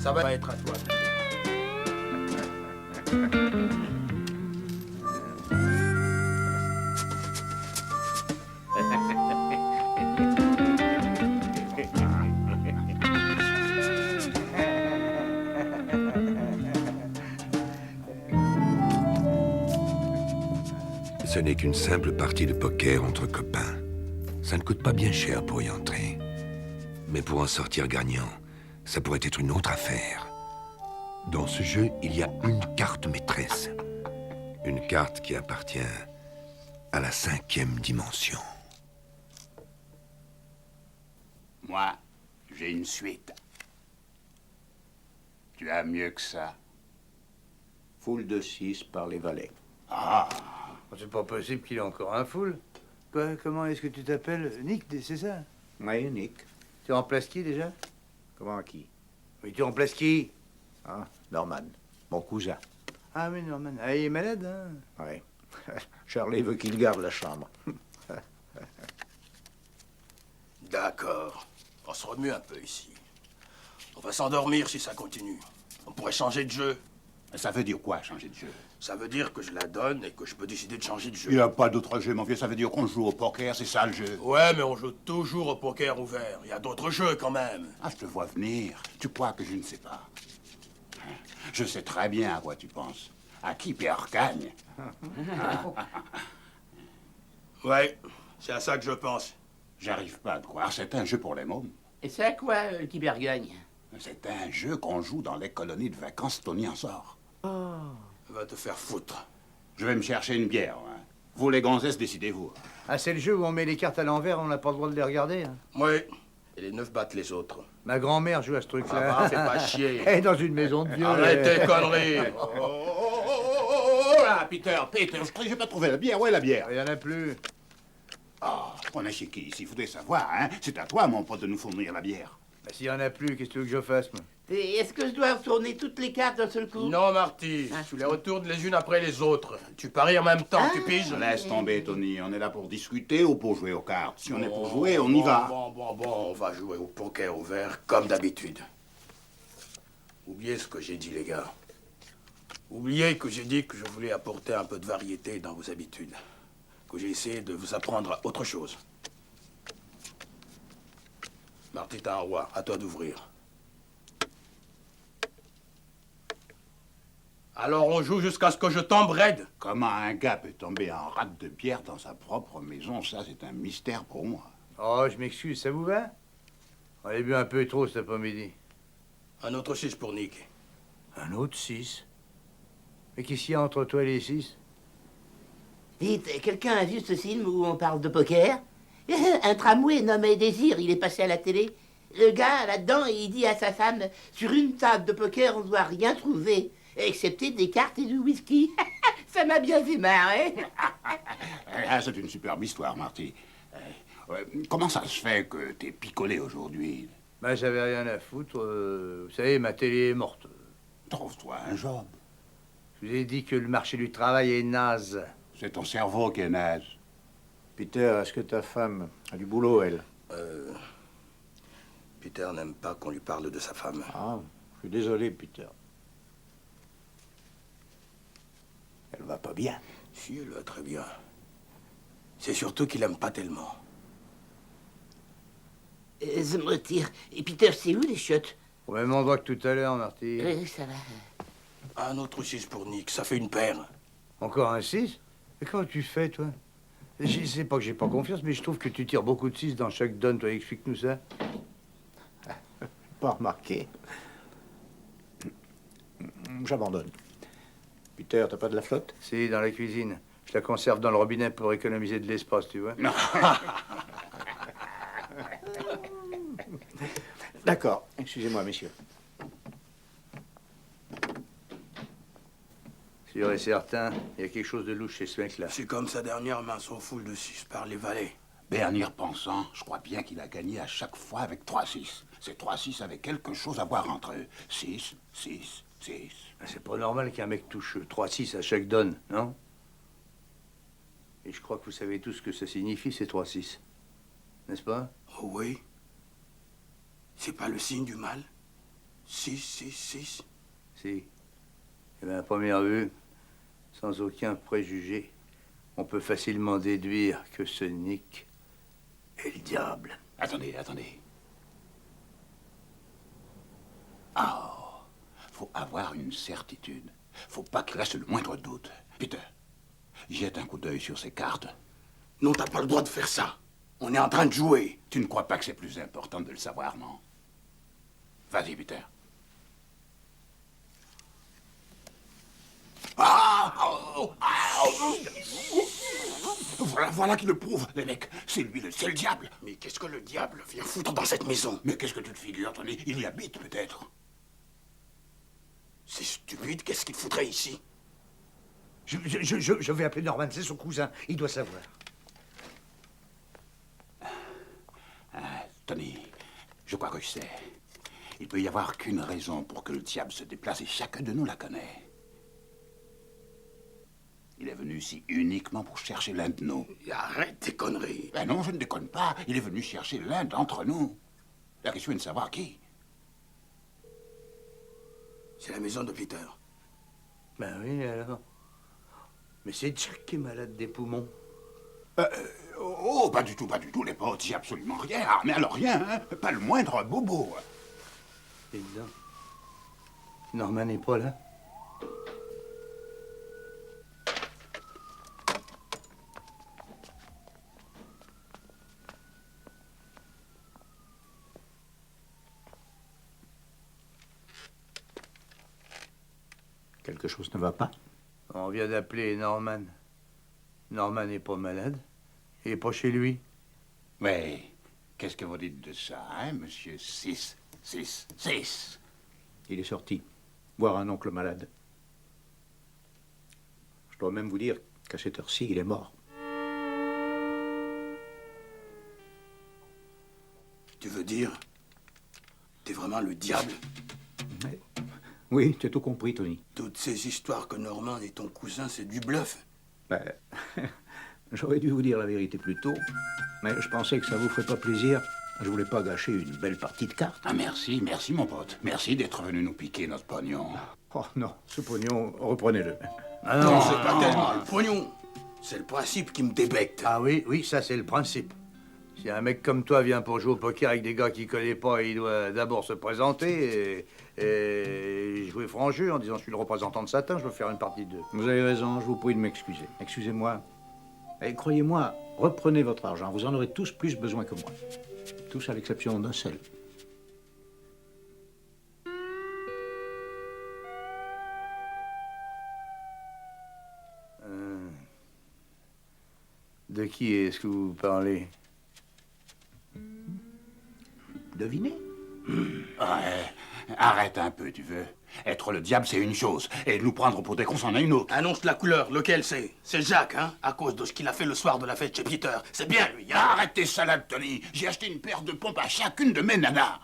Ça va être à toi. Ce n'est qu'une simple partie de poker entre copains. Ça ne coûte pas bien cher pour y entrer. Mais pour en sortir gagnant, ça pourrait être une autre affaire. Dans ce jeu, il y a une carte maîtresse. Une carte qui appartient à la 5e dimension. Moi, j'ai une suite. Tu as mieux que ça. Foule de 6 par les valets. Ah, C'est pas possible qu'il ait encore un full. Quoi, comment est-ce que tu t'appelles? Nick, c'est ça? Oui, Nick. Tu remplaces qui déjà? Comment qui? Oui, tu remplaces qui? Ah, Norman, mon cousin. Ah oui, Norman. Ah, il est malade, hein? Oui. Charlie veut qu'il garde la chambre. D'accord. On se remue un peu ici. On va s'endormir si ça continue. On pourrait changer de jeu. ça veut dire quoi, changer de jeu? Ça veut dire que je la donne et que je peux décider de changer de jeu. Il n'y a pas d'autre jeu, mon vieux. Ça veut dire qu'on joue au poker, c'est ça le jeu. Ouais, mais on joue toujours au poker ouvert. Il y a d'autres jeux quand même. Ah, je te vois venir. Tu crois que je ne sais pas? Je sais très bien à quoi tu penses. À qui Pierre gagne? Ouais, c'est à ça que je pense. J'arrive pas à te croire. C'est un jeu pour les mômes. Et c'est à quoi le Tibergagne? C'est un jeu qu'on joue dans les colonies de vacances Tony en sort. Va te faire foutre. Je vais me chercher une bière. Hein. Vous, les gonzesses, décidez-vous. Ah, c'est le jeu où on met les cartes à l'envers, on n'a pas le droit de les regarder, hein. Ouais, et les 9 battent les autres. Ma grand-mère joue à ce Ça truc-là. va, fais pas chier. Elle est dans une maison de vieux. Arrête tes conneries. Oh là, Peter, je vais pas trouver la bière. Où est la bière? Il y en a plus. Oh, on est chez qui ici? Vous devez savoir, hein? C'est à toi, mon pote, de nous fournir la bière. Bah, s'il y en a plus, qu'est-ce que tu veux que je fasse, moi? Et est-ce que je dois retourner toutes les cartes d'un seul coup? Non, Marty, tu les retournes les unes après les autres. Tu paries en même temps, tu piges? Laisse tomber, Tony. On est là pour discuter ou pour jouer aux cartes? Si on est pour jouer, on y va. Bon, on va jouer au poker ouvert comme d'habitude. Oubliez ce que j'ai dit, les gars. Oubliez que j'ai dit que je voulais apporter un peu de variété dans vos habitudes. Que j'ai essayé de vous apprendre autre chose. Marty, t'as un roi. À toi d'ouvrir. Alors on joue jusqu'à ce que je tombe raide. Comment un gars peut tomber en rate de bière dans sa propre maison, ça, c'est un mystère pour moi. Oh, je m'excuse, ça vous va? On a bu un peu trop cet après-midi. Un autre 6 pour Nick. Un autre 6? Mais qu'est-ce qu'il y a entre toi et les 6? Dites, quelqu'un a vu ce film où on parle de poker? Un tramway nommé Désir, il est passé à la télé. Le gars, là-dedans, il dit à sa femme, sur une table de poker, on ne doit rien trouver, excepté des cartes et du whisky. Ça m'a bien fait marrer. Ah, c'est une superbe histoire, Marty. Comment ça se fait que t'es picolé aujourd'hui? Ben, j'avais rien à foutre. Vous savez, ma télé est morte. Trouve-toi un job. Je vous ai dit que le marché du travail est naze. C'est ton cerveau qui est naze. Peter, est-ce que ta femme a du boulot, elle? Peter n'aime pas qu'on lui parle de sa femme. Ah, je suis désolé, Peter. Elle va pas bien. Si, elle va très bien. C'est surtout qu'il aime pas tellement. Je me retire. Et Peter, c'est où les chiottes? Au même endroit que tout à l'heure, Marty. Ça va. Un autre 6 pour Nick, ça fait une paire. Encore un 6? Mais comment tu fais, toi? Je sais pas que j'ai pas confiance, mais je trouve que tu tires beaucoup de 6 dans chaque donne. Toi, explique-nous ça. Pas remarqué. J'abandonne. Peter, t'as pas de la flotte? Si, dans la cuisine. Je la conserve dans le robinet pour économiser de l'espace, tu vois. D'accord. Excusez-moi, messieurs. Sûr et certain, il y a quelque chose de louche chez ce mec-là. C'est comme sa dernière main sont full de 6 par les valets. Ben, en y repensant, je crois bien qu'il a gagné à chaque fois avec 3-6. Ces 3-6 avaient quelque chose à voir entre eux. 6, 6, 6. C'est pas normal qu'un mec touche 3-6 à chaque donne, non? Et je crois que vous savez tous ce que ça signifie, ces 3-6. N'est-ce pas? Oh oui? C'est pas le signe du mal? 6. Si. Eh bien, à première vue, sans aucun préjugé, on peut facilement déduire que ce Nick est le diable. Attendez. Ah, faut avoir une certitude. Faut pas qu'il reste le moindre doute. Peter, jette un coup d'œil sur ces cartes. Non, t'as pas le droit de faire ça. On est en train de jouer. Tu ne crois pas que c'est plus important de le savoir, non? Vas-y, Peter. Voilà qui le prouve, les mecs. C'est lui, c'est le diable. Mais qu'est-ce que le diable vient foutre dans cette maison? Mais qu'est-ce que tu te figures, Tony? Il y habite, peut-être. C'est stupide, qu'est-ce qu'il foutrait ici? Je vais appeler Norman, c'est son cousin, il doit savoir. Tony, je crois que je sais. Il peut y avoir qu'une raison pour que le diable se déplace et chacun de nous la connaît. Il est venu ici uniquement pour chercher l'un de nous. Arrête tes conneries. Ben non, je ne déconne pas. Il est venu chercher l'un d'entre nous. La question est de savoir qui. C'est la maison de Peter. Ben oui, alors. Mais c'est Jack qui est malade des poumons. Oh, pas du tout. Les potes, il n'y a absolument rien. Ah, mais alors rien, hein. Pas le moindre bobo. Et dedans. Norman n'est pas là. Quelque chose ne va pas? On vient d'appeler Norman. Norman n'est pas malade. Il est pas chez lui. Mais qu'est-ce que vous dites de ça, hein, monsieur 6? Il est sorti voir un oncle malade. Je dois même vous dire qu'à cette heure-ci, il est mort. Tu veux dire? T'es vraiment le diable? Mais... Oui, tu as tout compris, Tony. Toutes ces histoires que Norman est ton cousin, c'est du bluff. Ben, j'aurais dû vous dire la vérité plus tôt, mais je pensais que ça vous ferait pas plaisir. Je voulais pas gâcher une belle partie de cartes. Ah, merci, mon pote. Merci d'être venu nous piquer notre pognon. Oh non, ce pognon, reprenez-le. Ah Non, c'est pas tellement le pognon. C'est le principe qui me débecte. Ah oui, ça c'est le principe. Si un mec comme toi vient pour jouer au poker avec des gars qu'il connaît pas, il doit d'abord se présenter et jouer franc jeu en disant je suis le représentant de Satan, je veux faire une partie de... Vous avez raison, je vous prie de m'excuser. Excusez-moi. Et croyez-moi, reprenez votre argent. Vous en aurez tous plus besoin que moi. Tous à l'exception d'un seul. De qui est-ce que vous parlez? Devinez. Ouais, arrête un peu, tu veux. Être le diable, c'est une chose, et nous prendre pour des cons, c'en est une autre. Annonce la couleur, lequel c'est? C'est Jacques, hein? À cause de ce qu'il a fait le soir de la fête chez Peter. C'est bien lui, hein? Arrête tes salades, Tony. J'ai acheté une paire de pompes à chacune de mes nanas.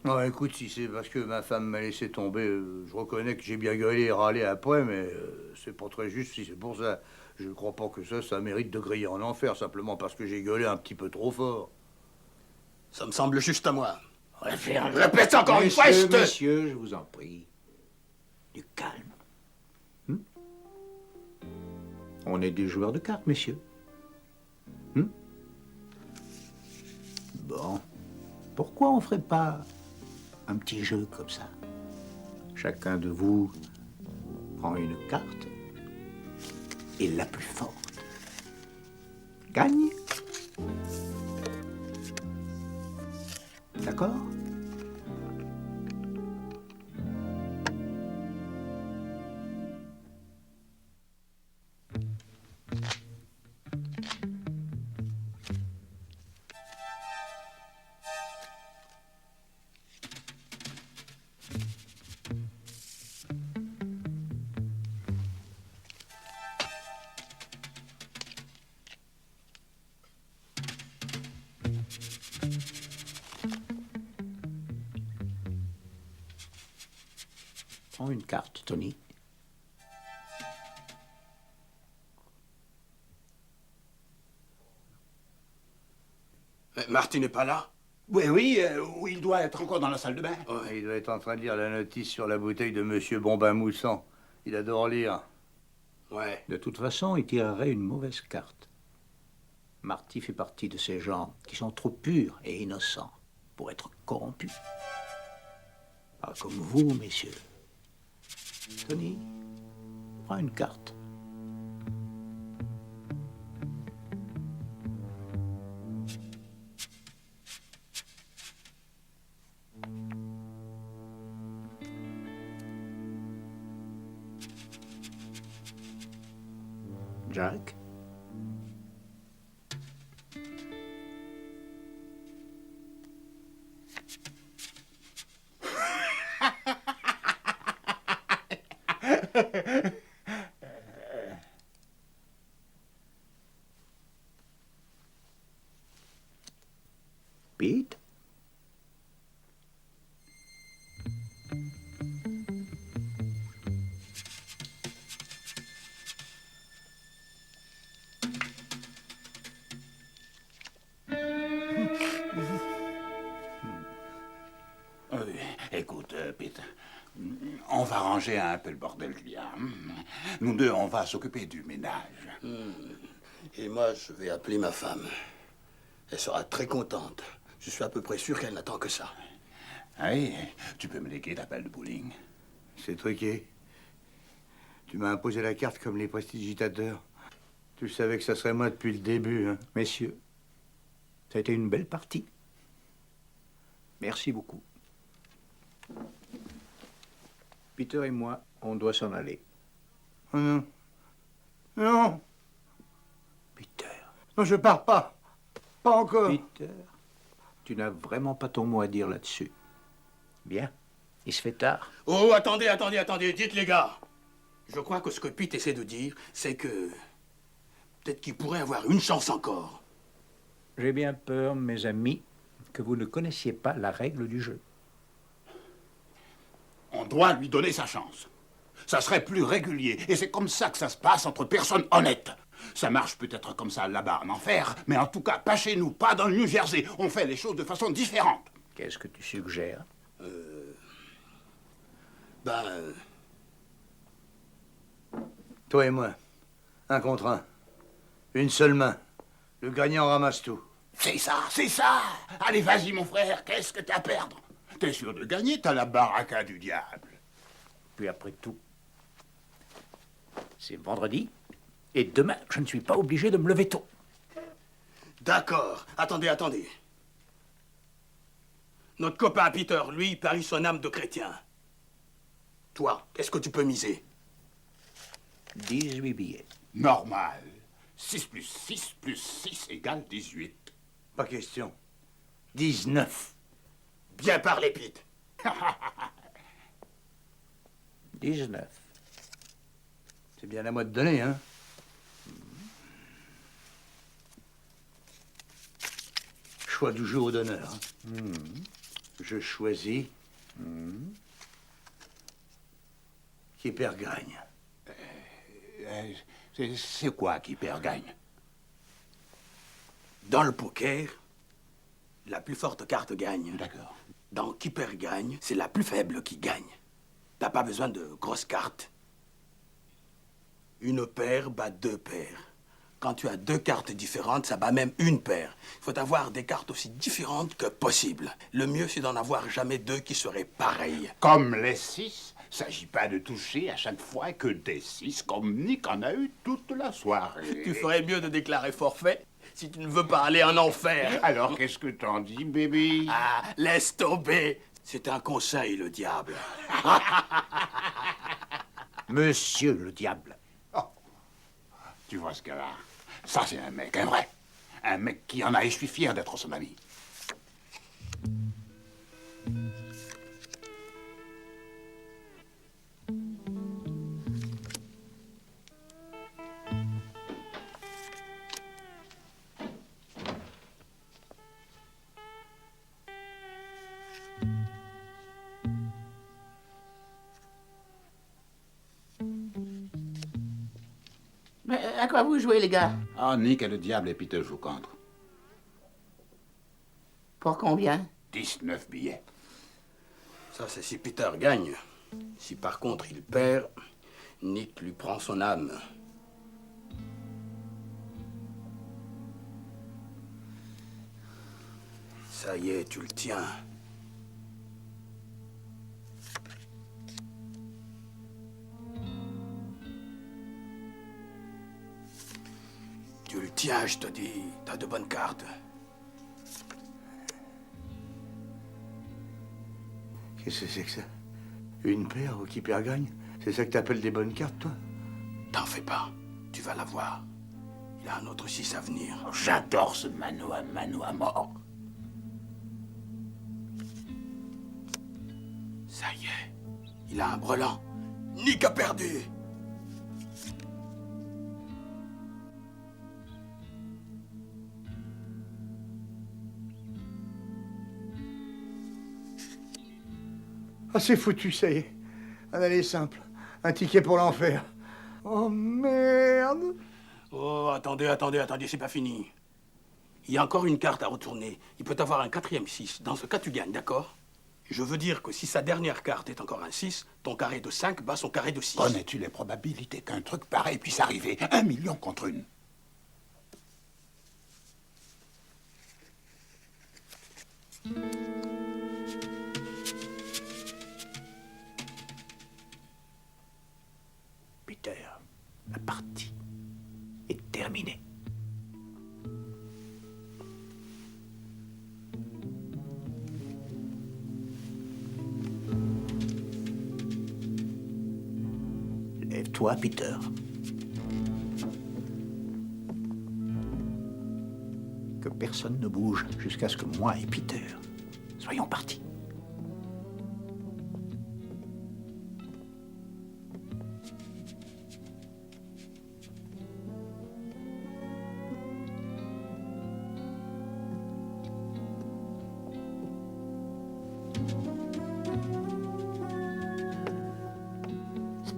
Non, écoute, si c'est parce que ma femme m'a laissé tomber, je reconnais que j'ai bien gueulé et râlé après, mais c'est pas très juste si c'est pour ça. Je ne crois pas que ça mérite de griller en enfer, simplement parce que j'ai gueulé un petit peu trop fort. Ça me semble juste à moi. Répète encore une fois, Messieurs, messieurs, je vous en prie. Du calme. On est des joueurs de cartes, messieurs. Bon. Pourquoi on ferait pas un petit jeu comme ça? Chacun de vous prend une carte et la plus forte gagne. D'accord? Prends une carte, Tony. Mais Marty n'est pas là? Oui, oui, oui, il doit être encore dans la salle de bain. Il doit être en train de lire la notice sur la bouteille de Monsieur Bombin Moussant. Il adore lire. Ouais. De toute façon, il tirerait une mauvaise carte. Marty fait partie de ces gens qui sont trop purs et innocents pour être corrompus. Pas comme vous, messieurs. Tony, prends une carte. Jack. Pete. Écoute, Pete, on va ranger un peu le bordel qu'il y a. Nous deux, on va s'occuper du ménage. Et moi, je vais appeler ma femme. Elle sera très contente. Je suis à peu près sûr qu'elle n'attend que ça. Oui, tu peux me léguer ta balle de bowling. C'est truqué. Tu m'as imposé la carte comme les prestigitateurs. Tu savais que ça serait moi depuis le début, hein. Messieurs, ça a été une belle partie. Merci beaucoup. Peter et moi, on doit s'en aller. Oh non. Non. Peter. Non, je pars pas. Pas encore. Peter, tu n'as vraiment pas ton mot à dire là-dessus. Bien, il se fait tard. Oh, attendez, dites les gars. Je crois que ce que Pete essaie de dire, c'est que... peut-être qu'il pourrait avoir une chance encore. J'ai bien peur, mes amis, que vous ne connaissiez pas la règle du jeu. On doit lui donner sa chance. Ça serait plus régulier. Et c'est comme ça que ça se passe entre personnes honnêtes. Ça marche peut-être comme ça là-bas en enfer, mais en tout cas, pas chez nous, pas dans le New Jersey. On fait les choses de façon différente. Qu'est-ce que tu suggères? Toi et moi, un contre un. Une seule main. Le gagnant ramasse tout. C'est ça, c'est ça. Allez, vas-y, mon frère, qu'est-ce que t'as à perdre? T'es sûr de gagner, t'as la baraka du diable. Puis après tout, c'est vendredi, et demain, je ne suis pas obligé de me lever tôt. D'accord. Attendez. Notre copain Peter, lui, parie son âme de chrétien. Toi, est-ce que tu peux miser? 18 billets. Normal. 6 plus 6 plus 6 égale 18. Pas question. 19. Bien parlé, Pete. 19. C'est bien à moi de donner, hein. Choix du jour d'honneur. Hein. Je choisis. Qui perd gagne. C'est quoi qui perd gagne? Dans le poker, la plus forte carte gagne. D'accord. Dans qui perd gagne, c'est la plus faible qui gagne. T'as pas besoin de grosses cartes. Une paire bat deux paires. Quand tu as deux cartes différentes, ça bat même une paire. Il faut avoir des cartes aussi différentes que possible. Le mieux, c'est d'en avoir jamais deux qui seraient pareilles. Comme les 6, s'agit pas de toucher à chaque fois que des 6, comme Nick en a eu toute la soirée. Tu ferais mieux de déclarer forfait si tu ne veux pas aller en enfer. Alors, qu'est-ce que t'en dis, bébé? Ah, laisse tomber. C'est un conseil, le diable. Monsieur le diable. Tu vois ce qu'elle a? Ça, c'est un mec, un vrai. Un mec qui en a, et je suis fier d'être son ami. Mais à quoi vous jouez, les gars? Ah, Nick et le diable et Peter jouent contre. Pour combien? 19 billets. Ça, c'est si Peter gagne. Si par contre il perd, Nick lui prend son âme. Ça y est, tu le tiens. Tu le tiens, je te dis. T'as de bonnes cartes. Qu'est-ce que c'est que ça? Une paire qui perd gagne? C'est ça que t'appelles des bonnes cartes, toi? T'en fais pas. Tu vas l'avoir. Il a un autre 6 à venir. J'adore ce mano à mort. Ça y est. Il a un brelan. Nick a perdu. Ah, c'est foutu, ça y est. Un aller simple. Un ticket pour l'enfer. Oh, merde. Oh, attendez, c'est pas fini. Il y a encore une carte à retourner. Il peut avoir un 4e 6. Dans ce cas, tu gagnes, d'accord? Je veux dire que si sa dernière carte est encore un 6, ton carré de 5 bat son carré de 6. Connais-tu les probabilités qu'un truc pareil puisse arriver? 1 million contre 1. Peter, la partie est terminée. Lève-toi, Peter. Que personne ne bouge jusqu'à ce que moi et Peter soyons partis.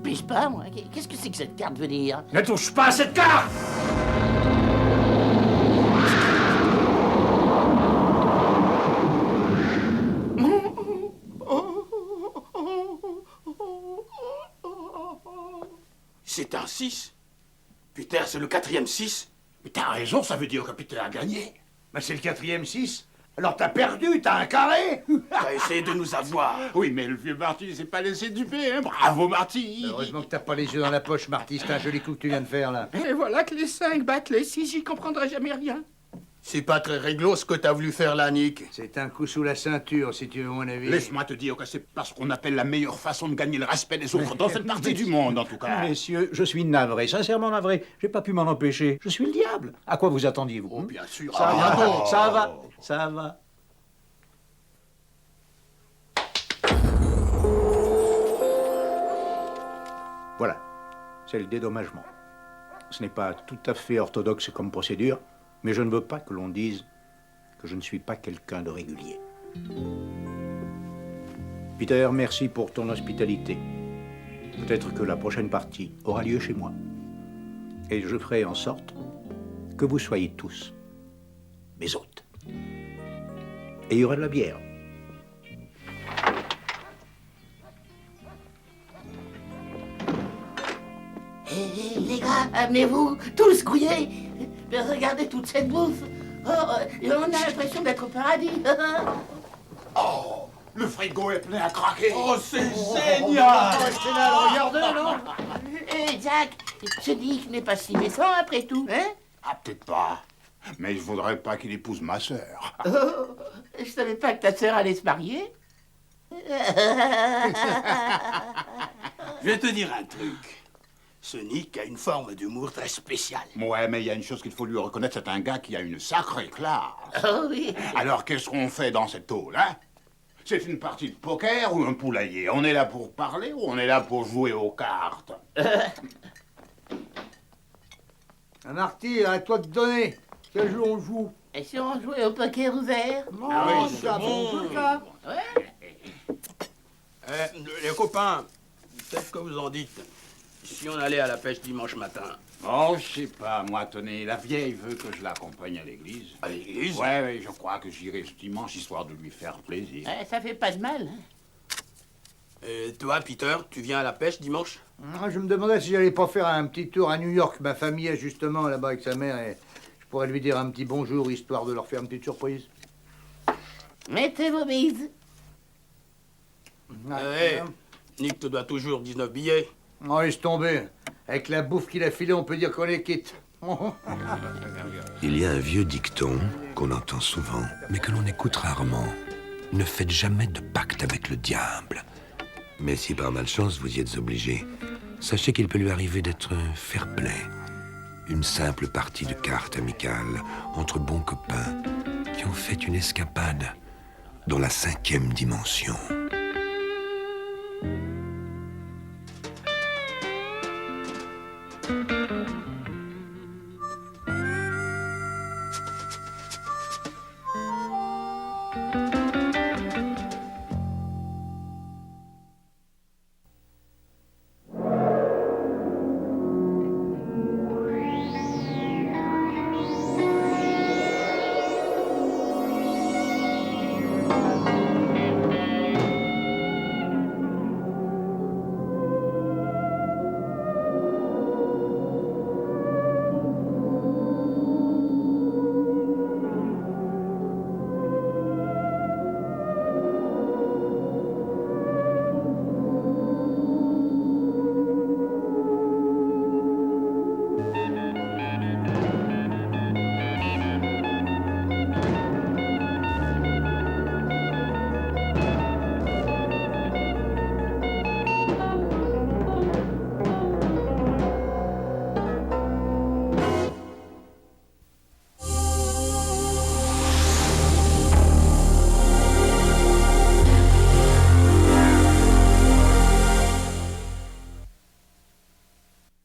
Je sais pas, moi. Qu'est-ce que c'est que cette carte veut dire? Ne touche pas à cette carte! C'est un 6. Peter, c'est le 4e 6. Mais t'as raison, ça veut dire que Peter a gagné. Bah, c'est le 4e 6. Alors t'as perdu, t'as un carré. T'as essayé de nous avoir. Oui, mais le vieux Marty s'est pas laissé duper, hein. Bravo, Marty. Heureusement que t'as pas les yeux dans la poche, Marty. C'est un joli coup que tu viens de faire, là. Et voilà que les 5 battent les 6, j'y comprendrai jamais rien. C'est pas très réglo ce que t'as voulu faire là, Nick. C'est un coup sous la ceinture, si tu veux mon avis. Laisse-moi te dire que c'est parce qu'on appelle la meilleure façon de gagner le respect des autres dans cette partie du monde, en tout cas. Messieurs, je suis navré, sincèrement navré. J'ai pas pu m'en empêcher. Je suis le diable. À quoi vous attendiez-vous? Oh, bien sûr. Ça va, Ah. ça va, ça va. Voilà, c'est le dédommagement. Ce n'est pas tout à fait orthodoxe comme procédure, mais je ne veux pas que l'on dise que je ne suis pas quelqu'un de régulier. Peter, merci pour ton hospitalité. Peut-être que la prochaine partie aura lieu chez moi. Et je ferai en sorte que vous soyez tous mes hôtes. Et il y aura de la bière. Les gars, amenez-vous, tous grouillés. Regardez toute cette bouffe. Oh, on a l'impression d'être au paradis. Oh, le frigo est plein à craquer. Oh, c'est génial! Restez là, le regardez, non? Hé, Jack, ce Nick n'est pas si méchant après tout, hein? Ah, peut-être pas. Mais je voudrais pas qu'il épouse ma sœur. Oh, je savais pas que ta sœur allait se marier. Je vais te dire un truc. Ce Nick a une forme d'humour très spéciale. Ouais, mais il y a une chose qu'il faut lui reconnaître, c'est un gars qui a une sacrée classe. Oh oui. Alors, qu'est-ce qu'on fait dans cette tôle, hein? C'est une partie de poker ou un poulailler? On est là pour parler ou on est là pour jouer aux cartes? Marty, à toi de donner. Quel jeu on joue? Et si on jouait au poker ouvert? Non, oui, ça, bon, tout ça. Les copains, qu'est-ce que vous en dites? si on allait à la pêche dimanche matin? Oh, je sais pas, moi, tenez, la vieille veut que je l'accompagne à l'église. À l'église? Ouais, je crois que j'irai ce dimanche, histoire de lui faire plaisir. Ça fait pas de mal. Hein. Et toi, Peter, tu viens à la pêche dimanche? Ah, je me demandais si j'allais pas faire un petit tour à New York. Ma famille est justement là-bas avec sa mère et je pourrais lui dire un petit bonjour, histoire de leur faire une petite surprise. Mettez vos mises. Hé, Nick te doit toujours 19 billets. Oh, laisse tomber. Avec la bouffe qu'il a filée, on peut dire qu'on est quitte. Il y a un vieux dicton qu'on entend souvent, mais que l'on écoute rarement. Ne faites jamais de pacte avec le diable. Mais si par malchance vous y êtes obligé, sachez qu'il peut lui arriver d'être fair-play. Une simple partie de cartes amicales entre bons copains qui ont fait une escapade dans la 5e dimension.